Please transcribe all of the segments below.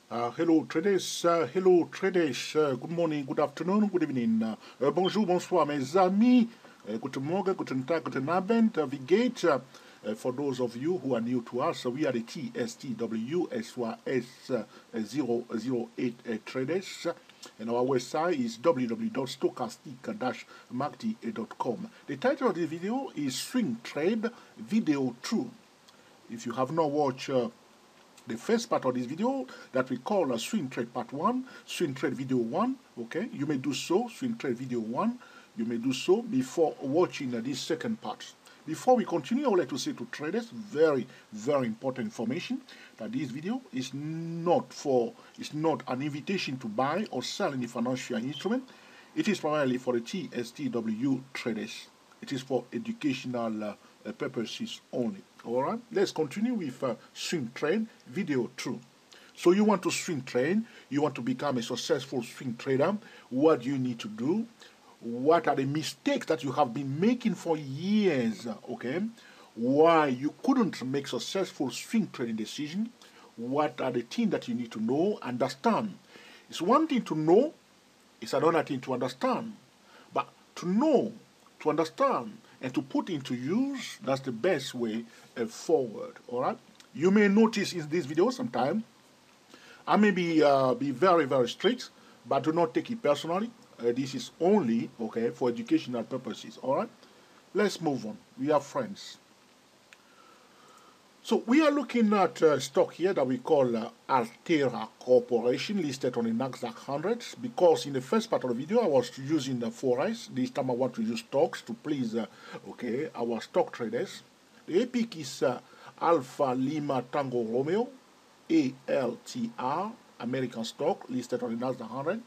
Hello traders, good morning, good afternoon, good evening, bonjour, bonsoir mes amis, guten Morgen, guten Tag, guten Abend, wie geht's? For those of you who are new to us, we are the TSTW SYS008 traders, and our website is www.stochastic-market.com. The title of the video is Swing Trade Video 2. If you have not watched the first part of this video that we call a swing trade part 1, swing trade video 1, okay, you may do so, swing trade video 1, you may do so before watching this second part. Before we continue, I would like to say to traders, very important information, that this video is not an invitation to buy or sell any financial instrument. It is primarily for the TSTW traders. It is for educational purposes only. Alright, let's continue with swing trade video 2. So you want to swing trade, you want to become a successful swing trader. What do you need to do? What are the mistakes that you have been making for years? Okay, why you couldn't make successful swing trading decision? What are the things that you need to know, understand? It's one thing to know, it's another thing to understand. But to know, to understand, and to put into use, that's the best way forward. All right. You may notice in this video sometime I may be very strict, but do not take it personally. This is only okay for educational purposes. All right. Let's move on. We are friends. So we are looking at stock here that we call Altera Corporation, listed on the Nasdaq 100. Because in the first part of the video I was using the Forex. This time I want to use stocks to please okay, our stock traders. The EPIC is Alpha Lima Tango Romeo, ALTR, American stock, listed on the Nasdaq 100.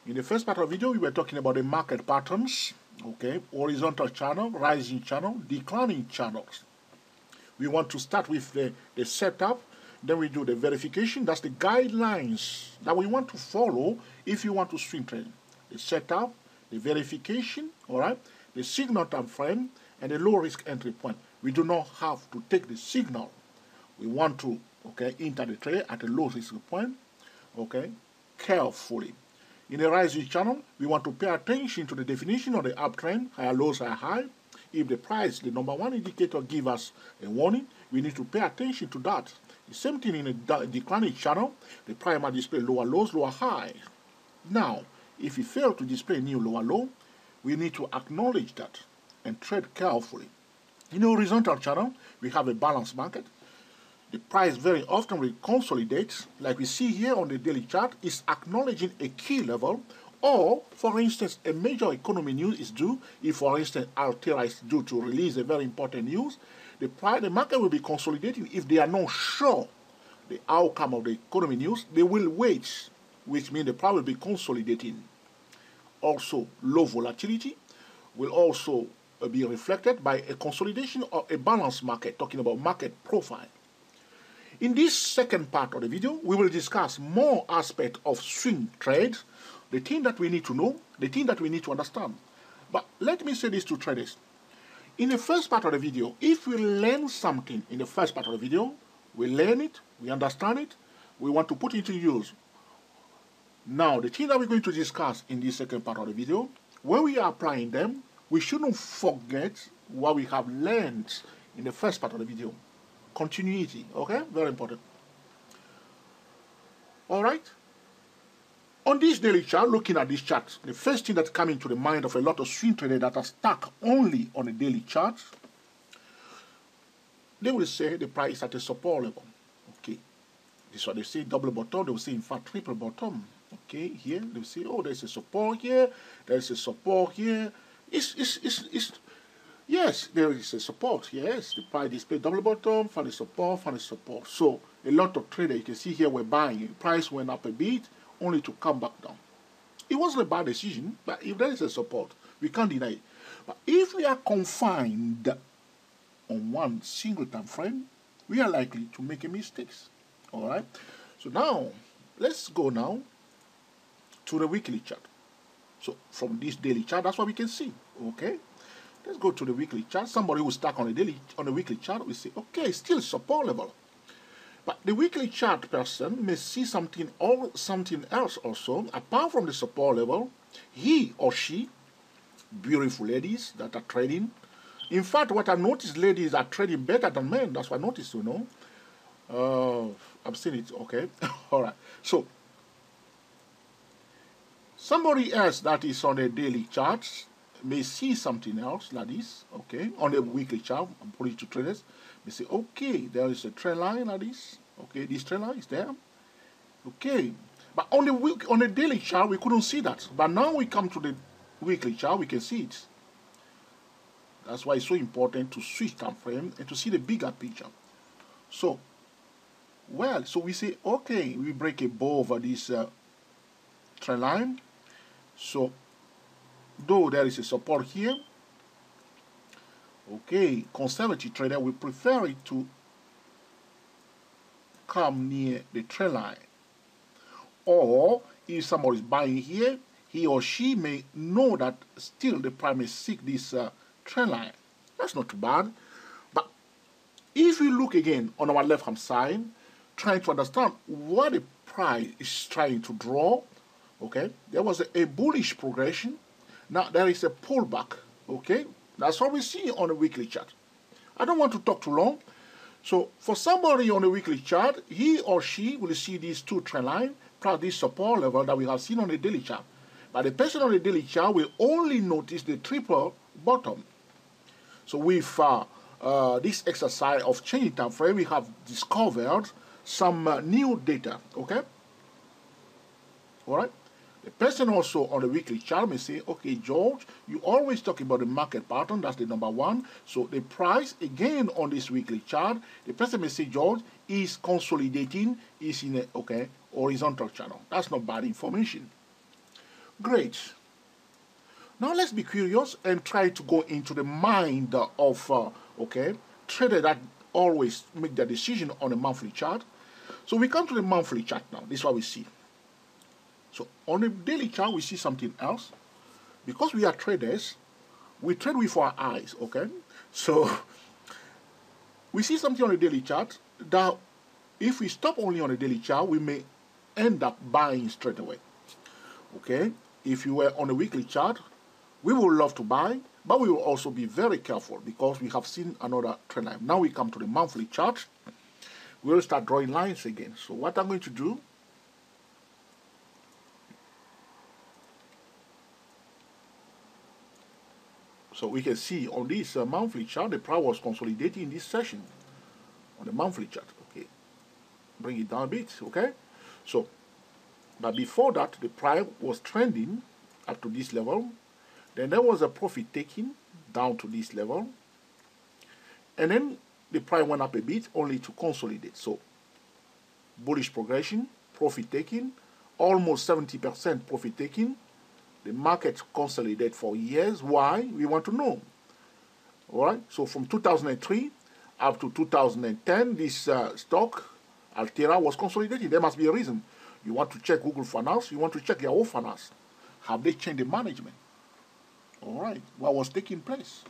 In the first part of the video we were talking about the market patterns, okay, horizontal channel, rising channel, declining channels. We want to start with the setup, then we do the verification. That's the guidelines that we want to follow if you want to swing trade. The setup, the verification, all right, the signal time frame, and the low risk entry point. We do not have to take the signal. We want to, okay, enter the trade at a low risk point, okay, carefully. In the rising channel, we want to pay attention to the definition of the uptrend, higher lows, higher high. If the price, the number one indicator, give us a warning, we need to pay attention to that. The same thing in a declining channel, the price might display lower lows, lower highs. Now, if it fails to display new lower low, we need to acknowledge that and trade carefully. In the horizontal channel, we have a balanced market. The price very often will consolidate, like we see here on the daily chart, is acknowledging a key level. Or, for instance, a major economy news is due. If, for instance, Altera is due to release a very important news, the market will be consolidating. If they are not sure the outcome of the economy news, they will wait, which means the price will be consolidating. Also, low volatility will also be reflected by a consolidation of a balanced market, talking about market profile. In this second part of the video, we will discuss more aspects of swing trade, the thing that we need to know, the thing that we need to understand. But let me say this to traders. In the first part of the video, if we learn something in the first part of the video, we learn it, we understand it, we want to put it into use. Now, the thing that we're going to discuss in this second part of the video, when we are applying them, we shouldn't forget what we have learned in the first part of the video. Continuity, okay? Very important. All right? On this daily chart, looking at this chart, the first thing that comes into the mind of a lot of swing traders that are stuck only on a daily chart, they will say the price is at a support level. Okay. This is what they say, double bottom. They will say, in fact, triple bottom. Okay, here, they will say, oh, there's a support here, there's a support here. Yes, there is a support. Yes, the price display double bottom, find a support, find a support. So, a lot of traders, you can see here, were buying. The price went up a bit, only to come back down. It wasn't a bad decision, but if there is a support, we can't deny it. But if we are confined on one single time frame, we are likely to make a mistake. All right. So now, let's go now to the weekly chart. So from this daily chart, that's what we can see. Okay. Let's go to the weekly chart. Somebody who's stuck on the weekly chart will say, okay, still support level. But the weekly chart person may see something else also, apart from the support level. He or she, beautiful ladies that are trading. In fact, what I noticed, ladies are trading better than men. That's what I noticed, you know. I've seen it, okay. All right. So, somebody else that is on a daily chart may see something else like this, okay, on a weekly chart. I'm putting it to traders. They say, okay, there is a trend line like this. Okay, this trend line is there. Okay, but on the daily chart we couldn't see that. But now we come to the weekly chart, we can see it. That's why it's so important to switch time frame and to see the bigger picture. So, well, so we say, okay, we break above this trend line. So, though there is a support here, okay, conservative trader will prefer it to come near the trend line. Or if somebody is buying here, he or she may know that still the price may seek this trend line. That's not too bad. But if we look again on our left hand side, trying to understand what the price is trying to draw, okay, there was a bullish progression. Now there is a pullback, okay. That's what we see on a weekly chart. I don't want to talk too long. So for somebody on a weekly chart, he or she will see these two trend lines plus this support level that we have seen on the daily chart. But the person on the daily chart will only notice the triple bottom. So with this exercise of changing time frame, we have discovered some new data, okay? All right? The person also on the weekly chart may say, okay, George, you always talk about the market pattern, that's the number one. So the price, again, on this weekly chart, the person may say, George, is consolidating, is in a, okay, horizontal channel. That's not bad information. Great. Now let's be curious and try to go into the mind of, okay, trader that always make their decision on a monthly chart. So we come to the monthly chart now. This is what we see. So on the daily chart, we see something else. Because we are traders, we trade with our eyes, okay? So we see something on the daily chart that if we stop only on the daily chart, we may end up buying straight away, okay? If you were on a weekly chart, we would love to buy, but we will also be very careful because we have seen another trend line. Now we come to the monthly chart. We'll start drawing lines again. So what I'm going to do, so we can see on this monthly chart, the price was consolidating in this session on the monthly chart. Okay, bring it down a bit. Okay, so but before that, the price was trending up to this level. Then there was a profit taking down to this level, and then the price went up a bit only to consolidate. So bullish progression, profit taking, almost 70% profit taking. The market consolidate for years. Why? We want to know. All right. So from 2003 up to 2010, this stock, Altera, was consolidating. There must be a reason. You want to check Google Finance. You want to check Yahoo Finance. Have they changed the management? All right. What was taking place?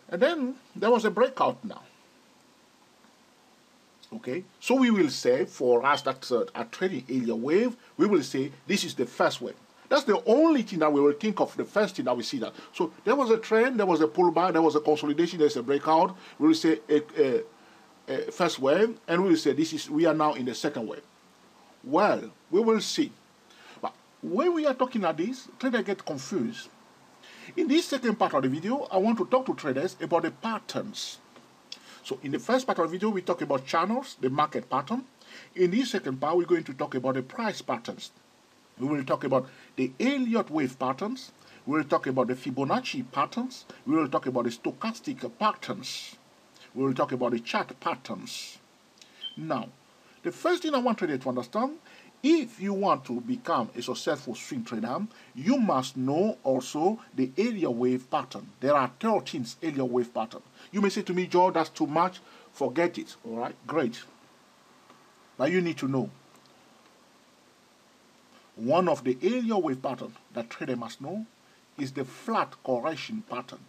And then there was a breakout now. Okay. So we will say, for us that are trading area wave, we will say this is the first wave. That's the only thing that we will think of, the first thing that we see that. So there was a trend, there was a pullback, there was a consolidation, there's a breakout. We will say a first wave, and we will say we are now in the second wave. Well, we will see. But when we are talking like this, traders get confused. In this second part of the video, I want to talk to traders about the patterns. So in the first part of the video, we talk about channels, the market pattern. In this second part, we're going to talk about the price patterns. We will talk about the Elliott wave patterns. We will talk about the Fibonacci patterns. We will talk about the stochastic patterns. We will talk about the chart patterns. Now, the first thing I want traders to understand, if you want to become a successful swing trader, you must know also the Elliott wave pattern. There are 13 Elliott wave patterns. You may say to me, Joe, that's too much. Forget it. All right, great. But you need to know. One of the Elliott wave patterns that trader must know is the flat correction pattern.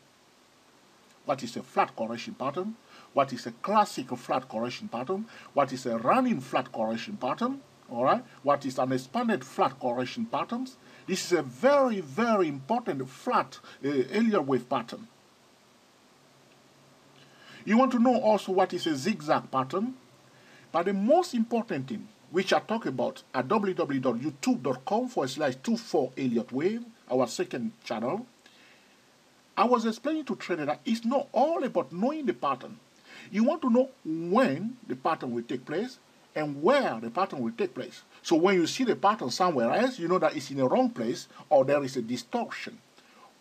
What is a flat correction pattern? what is a classic flat correction pattern, what is a running flat correction pattern, all right, what is an expanded flat correction pattern. This is a very, very important flat Elliott wave pattern. You want to know also what is a zigzag pattern, but the most important thing, which I talk about at www.youtube.com/24 Elliott Wave, our second channel. I was explaining to traders that it's not all about knowing the pattern. You want to know when the pattern will take place and where the pattern will take place. So when you see the pattern somewhere else, you know that it's in the wrong place or there is a distortion.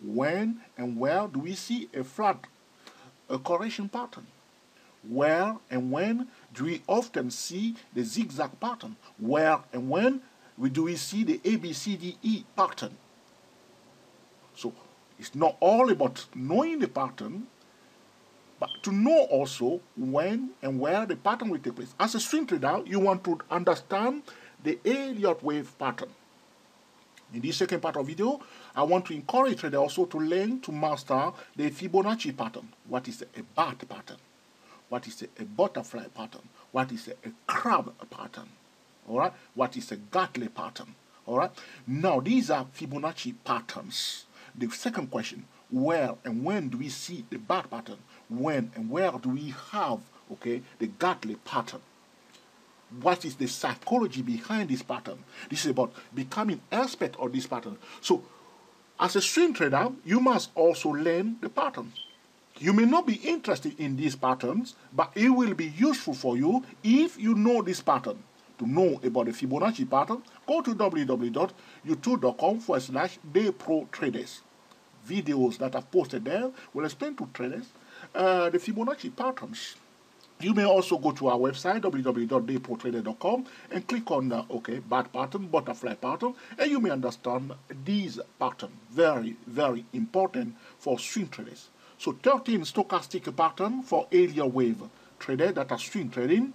When and where do we see a flat correction pattern? Where and when do we often see the zigzag pattern? Where and when do we see the ABCDE pattern? So it's not all about knowing the pattern, but to know also when and where the pattern will take place. As a swing trader, you want to understand the Elliott wave pattern. In this second part of the video, I want to encourage traders also to learn to master the Fibonacci pattern. What is a bat pattern? What is a butterfly pattern? What is a crab pattern? All right. What is a Gartley pattern? All right. Now these are Fibonacci patterns. The second question: where and when do we see the bat pattern? When and where do we have the Gartley pattern? What is the psychology behind this pattern? This is about becoming expert of this pattern. So, as a swing trader, you must also learn the pattern. You may not be interested in these patterns, but it will be useful for you if you know this pattern. To know about the Fibonacci pattern, go to www.youtube.com/DayProTraders. Videos that are posted there will explain to traders the Fibonacci patterns. You may also go to our website, www.dayprotrader.com, and click on bat pattern, butterfly pattern, and you may understand these patterns. Very, very important for swing traders. So 13 stochastic pattern for Elliott wave traders that are swing trading.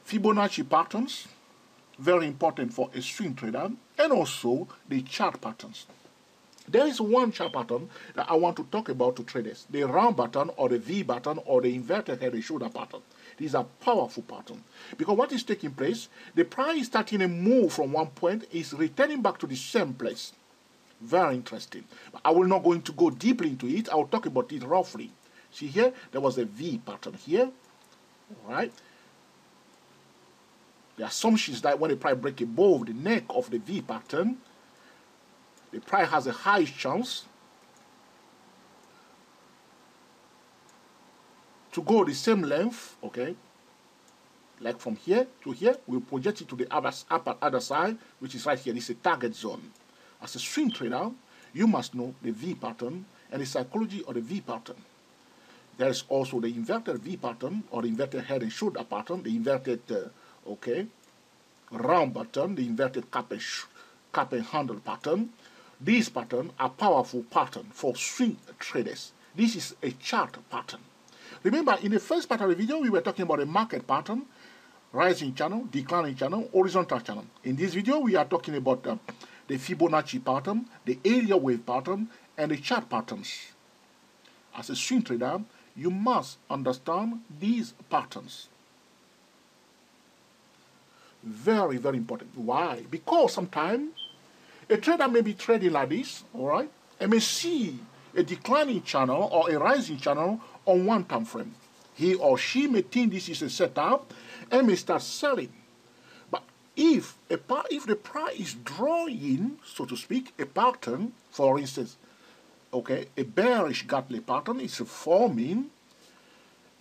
Fibonacci patterns, very important for a swing trader, and also the chart patterns. There is one chart pattern that I want to talk about to traders. The round pattern or the V pattern or the inverted head and shoulder pattern. These are powerful patterns. Because what is taking place, the price is starting a move from one point, is returning back to the same place. Very interesting. But I will not going to go deeply into it. I will talk about it roughly. See here, there was a V pattern here. All right. The assumption is that when the price breaks above the neck of the V pattern, the price has a high chance to go the same length, like from here to here. We'll project it to the other side, which is right here. This is a target zone. As a swing trader, you must know the V pattern and the psychology of the V pattern. There is also the inverted V pattern or the inverted head and shoulder pattern, the inverted round pattern, the inverted cap and handle pattern. These patterns are powerful patterns for swing traders. This is a chart pattern. Remember, in the first part of the video, we were talking about a market pattern, rising channel, declining channel, horizontal channel. In this video, we are talking about the Fibonacci pattern, the Elliott wave pattern, and the chart patterns. As a swing trader, you must understand these patterns. Very, very important. Why? Because sometimes a trader may be trading like this, all right, and may see a declining channel or a rising channel on one time frame. He or she may think this is a setup and may start selling. But if the price is drawing, so to speak, a pattern, for instance, a bearish Gartley pattern is forming,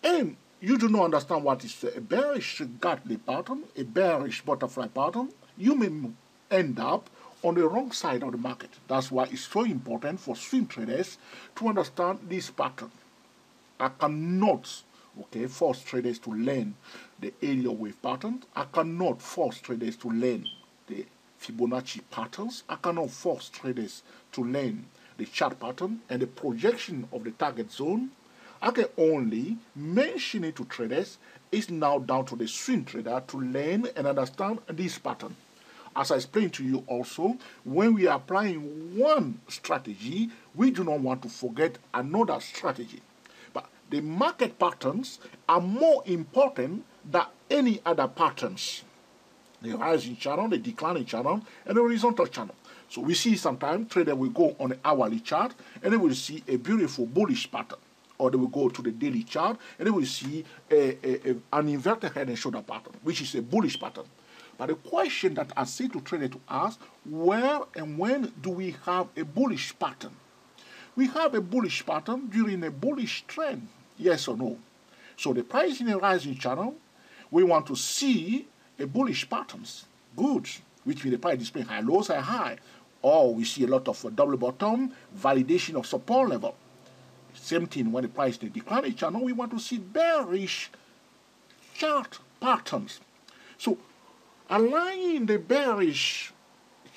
and you do not understand what is a bearish Gartley pattern, a bearish butterfly pattern, you may end up on the wrong side of the market. That's why it's so important for swing traders to understand this pattern. I cannot force traders to learn the Elliott wave pattern. I cannot force traders to learn the Fibonacci patterns. I cannot force traders to learn the chart pattern and the projection of the target zone. I can only mention it to traders. It's now down to the swing trader to learn and understand this pattern. As I explained to you also, when we are applying one strategy, we do not want to forget another strategy. But the market patterns are more important than any other patterns. The rising channel, the declining channel, and the horizontal channel. So we see sometimes trader will go on an hourly chart and they will see a beautiful bullish pattern. Or they will go to the daily chart and they will see an inverted head and shoulder pattern, which is a bullish pattern. But the question that I say to trader to ask, where and when do we have a bullish pattern? We have a bullish pattern during a bullish trend, yes or no? So the price in a rising channel, we want to see a bullish patterns. Good. Which means the price display high lows are high. Or we see a lot of double bottom, validation of support level. Same thing when the price in the declining channel, we want to see bearish chart patterns. So aligning the bearish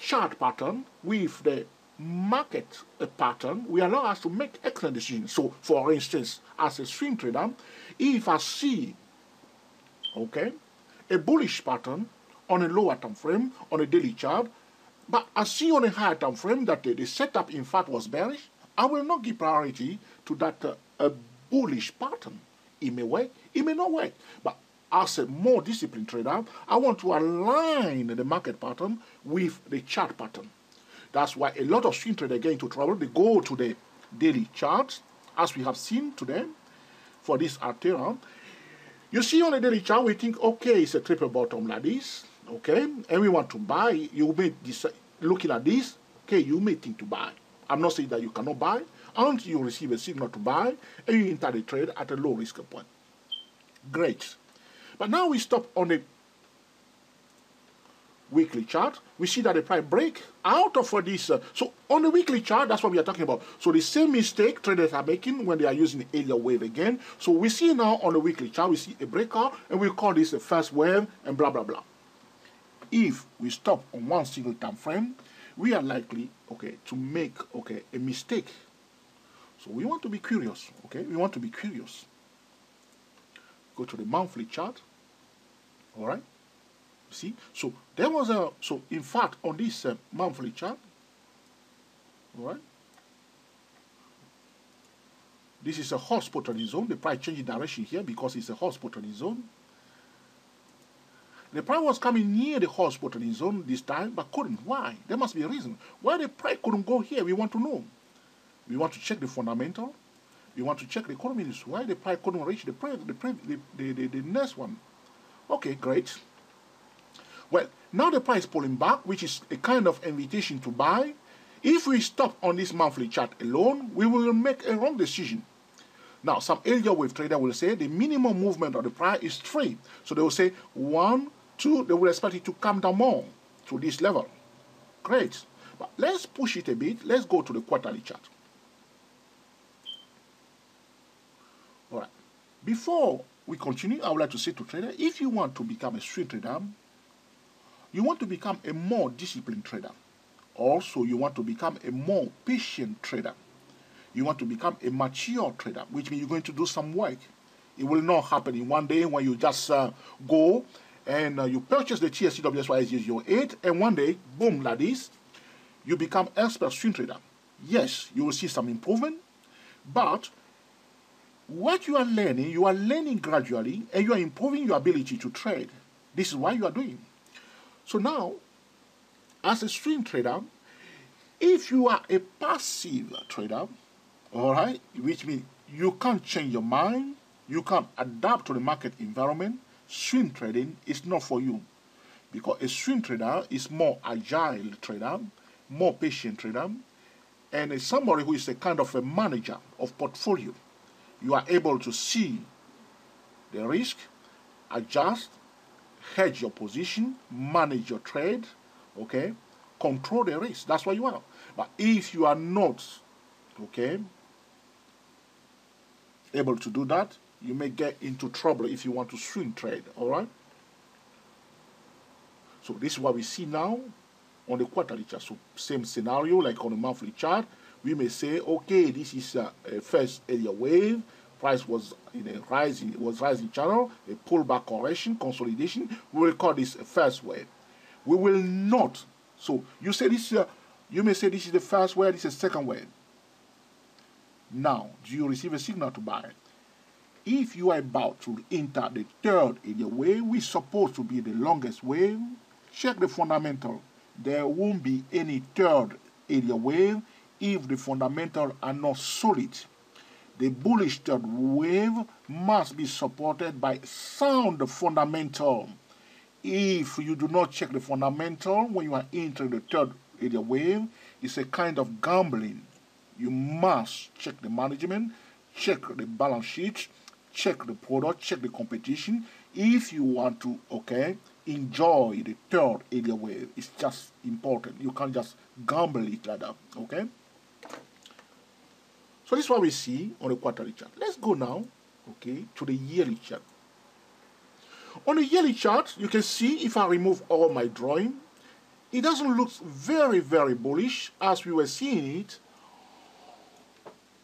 chart pattern with the market pattern will allow us to make excellent decisions. So for instance, as a swing trader, if I see, okay, a bullish pattern on a lower time frame, on a daily chart, but I see on a higher time frame that the setup in fact was bearish, I will not give priority to that bullish pattern. It may work, it may not work. But as a more disciplined trader, I want to align the market pattern with the chart pattern. That's why a lot of swing traders get into trouble. They go to the daily charts, as we have seen today for this Altera. You see on the daily chart, we think, okay, it's a triple bottom like this, okay, and we want to buy. You may decide, looking at this, okay, you may think to buy. I'm not saying that you cannot buy until you receive a signal to buy and you enter the trade at a low risk point. Great. But now we stop on the weekly chart. We see that the price break out of this. So on the weekly chart, that's what we are talking about. So the same mistake traders are making when they are using the Elliott wave again. So we see now on the weekly chart, we see a breakout and we call this a first wave and blah, blah, blah. If we stop on one single time frame, we are likely, okay, to make, okay, a mistake. So we want to be curious, okay? We want to be curious. Go to the monthly chart, all right? See, so there was a, so in fact, on this monthly chart, all right? This is a horizontal zone. The price changing direction here because it's a horizontal zone. The price was coming near the horizontal zone this time, but couldn't. Why? There must be a reason. Why the price couldn't go here, we want to know. We want to check the fundamental. We want to check the economy. Why the price couldn't reach the next one. Okay, great. Well, now the price is pulling back, which is a kind of invitation to buy. If we stop on this monthly chart alone, we will make a wrong decision. Now, some Elliott wave trader will say the minimum movement of the price is 3. So they will say 1, 2, they will expect it to come down more to this level. Great. But let's push it a bit. Let's go to the quarterly chart. All right. Before we continue, I would like to say to trader, if you want to become a swing trader, you want to become a more disciplined trader. Also, you want to become a more patient trader. You want to become a mature trader, which means you're going to do some work. It will not happen in one day when you just go and you purchase the TSCWSY008 and one day, boom, like this, you become expert swing trader. Yes, you will see some improvement, but what you are learning gradually and you are improving your ability to trade. This is what you are doing. So now, as a swing trader, if you are a passive trader, all right, which means you can't change your mind, you can't adapt to the market environment, swing trading is not for you. Because a swing trader is more agile trader, more patient trader, and is somebody who is a kind of a manager of portfolio. You are able to see the risk, adjust, hedge your position, manage your trade, okay, control the risk. That's what you are. But if you are not, okay, able to do that, you may get into trouble if you want to swing trade, all right? So this is what we see now on the quarterly chart. So same scenario like on the monthly chart. We may say, okay, this is a first area wave. Price was in a rising channel, a pullback correction, consolidation. We will call this a first wave. We will not. So you say this. You may say this is the first wave. This is the second wave. Now, do you receive a signal to buy? if you are about to enter the third area wave, which is supposed to be the longest wave, check the fundamental. There won't be any third area wave if the fundamentals are not solid. The bullish third wave must be supported by sound fundamental. If you do not check the fundamental when you are entering the third area wave, it's a kind of gambling. You must check the management, check the balance sheet, check the product, check the competition. If you want to, enjoy the third area wave, it's just important. You can't just gamble it like that, okay? So this is what we see on the quarterly chart. Let's go now, to the yearly chart. On the yearly chart, you can see if I remove all my drawing, it doesn't look very, very bullish as we were seeing it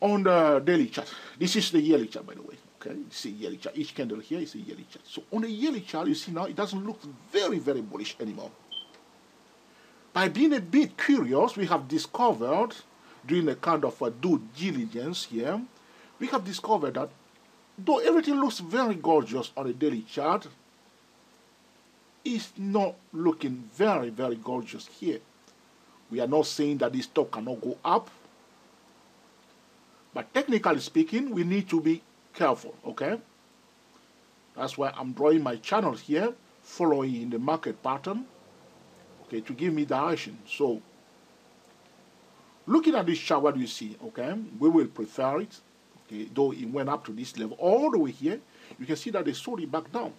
on the daily chart. This is the yearly chart, by the way. Okay, it's a yearly chart. Each candle here is a yearly chart. So on the yearly chart, you see now it doesn't look very, very bullish anymore. By being a bit curious, we have discovered, doing a kind of due diligence here, we have discovered that though everything looks very gorgeous on the daily chart, it's not looking very, very gorgeous here. We are not saying that this stock cannot go up, but technically speaking, we need to be careful, okay? That's why I'm drawing my channels here, following the market pattern, okay, to give me direction. So, looking at this chart, what do you see, okay? We will prefer it, okay, though it went up to this level all the way here. You can see that they sold it back down.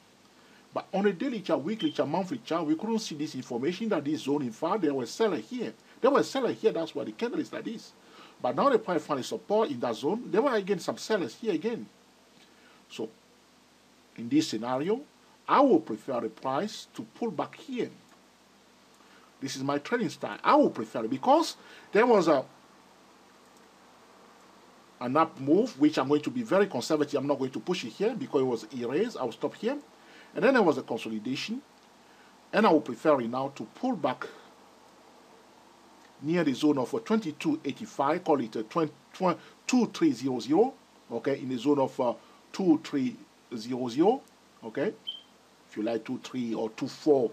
But on a daily chart, weekly chart, monthly chart, we couldn't see this information that this zone, in fact, there was a seller here. There was a seller here, that's why the candle is like this. But now the price finally support in that zone. There were again some sellers here again. So, in this scenario, I will prefer the price to pull back here. This is my trading style. I will prefer it because there was an up move, which I'm going to be very conservative. I'm not going to push it here because it was erased. I will stop here. And then there was a consolidation. And I will prefer it now to pull back near the zone of 2285, call it 2300, okay, in the zone of 2300, okay. If you like 23 or 24,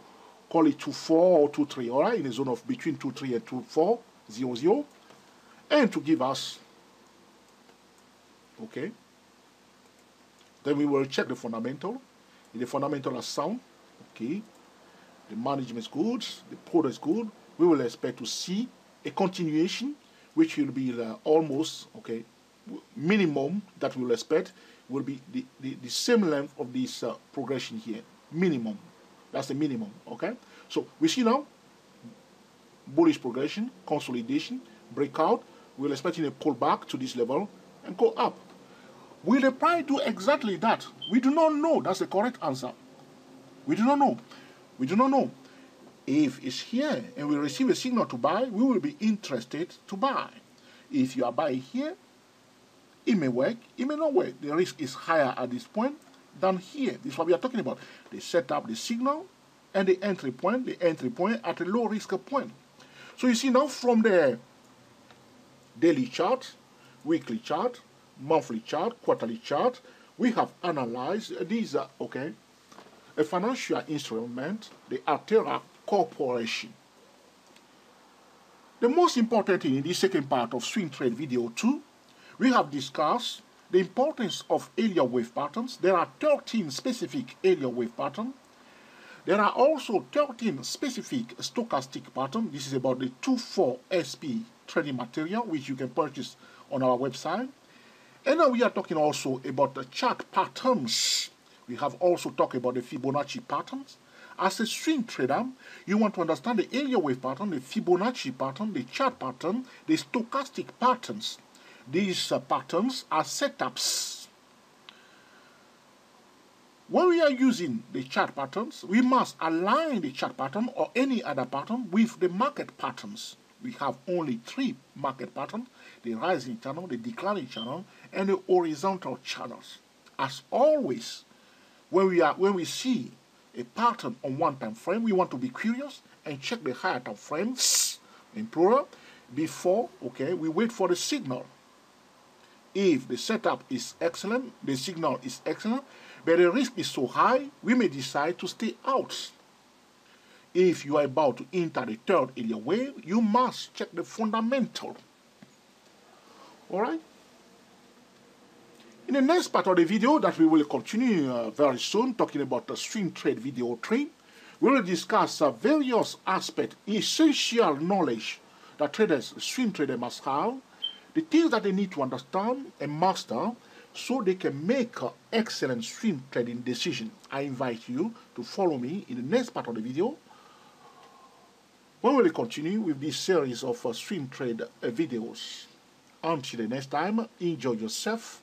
call it 24 or 23, all right, in the zone of between 23 and 2400, and to give us, okay. Then we will check the fundamental. If the fundamental are sound, okay, the management is good, the product is good, we will expect to see a continuation, which will be almost, okay, minimum that we will expect will be the same length of this progression here, minimum. That's the minimum, okay? So we see now bullish progression, consolidation, breakout. We're expecting a pullback to this level and go up. Will the price do exactly that? We do not know. That's the correct answer. We do not know. We do not know. If it's here and we receive a signal to buy, we will be interested to buy. If you are buying here, it may work, it may not work. The risk is higher at this point than here. This is what we are talking about. They set up the signal and the entry point at a low risk point. So you see now from the daily chart, weekly chart, monthly chart, quarterly chart, we have analyzed these, okay, a financial instrument, the Altera Corporation. The most important thing in this second part of Swing Trade Video 2, we have discussed the importance of area wave patterns. There are 13 specific area wave patterns. There are also 13 specific stochastic patterns. This is about the 2,4 SP trading material, which you can purchase on our website. And now we are talking also about the chart patterns. We have also talked about the Fibonacci patterns. As a swing trader, you want to understand the area wave pattern, the Fibonacci pattern, the chart pattern, the stochastic patterns. These patterns are setups. When we are using the chart patterns, we must align the chart pattern or any other pattern with the market patterns. We have only 3 market patterns: the rising channel, the declining channel, and the horizontal channels. As always, when we see a pattern on one time frame, we want to be curious and check the higher time frames in plural before, okay, we wait for the signal. If the setup is excellent, the signal is excellent, but the risk is so high, we may decide to stay out. If you are about to enter the third Elliott wave, you must check the fundamental. Alright? In the next part of the video that we will continue very soon, talking about the swing trade video trade, we will discuss various aspects, essential knowledge that swing traders must have, the things that they need to understand and master so they can make excellent swing trading decisions. I invite you to follow me in the next part of the video when we will continue with this series of swing trade videos. Until the next time, enjoy yourself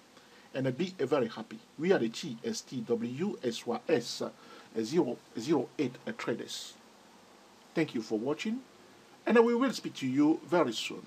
and be very happy. We are the TSTWSYS 008 traders. Thank you for watching, and we will speak to you very soon.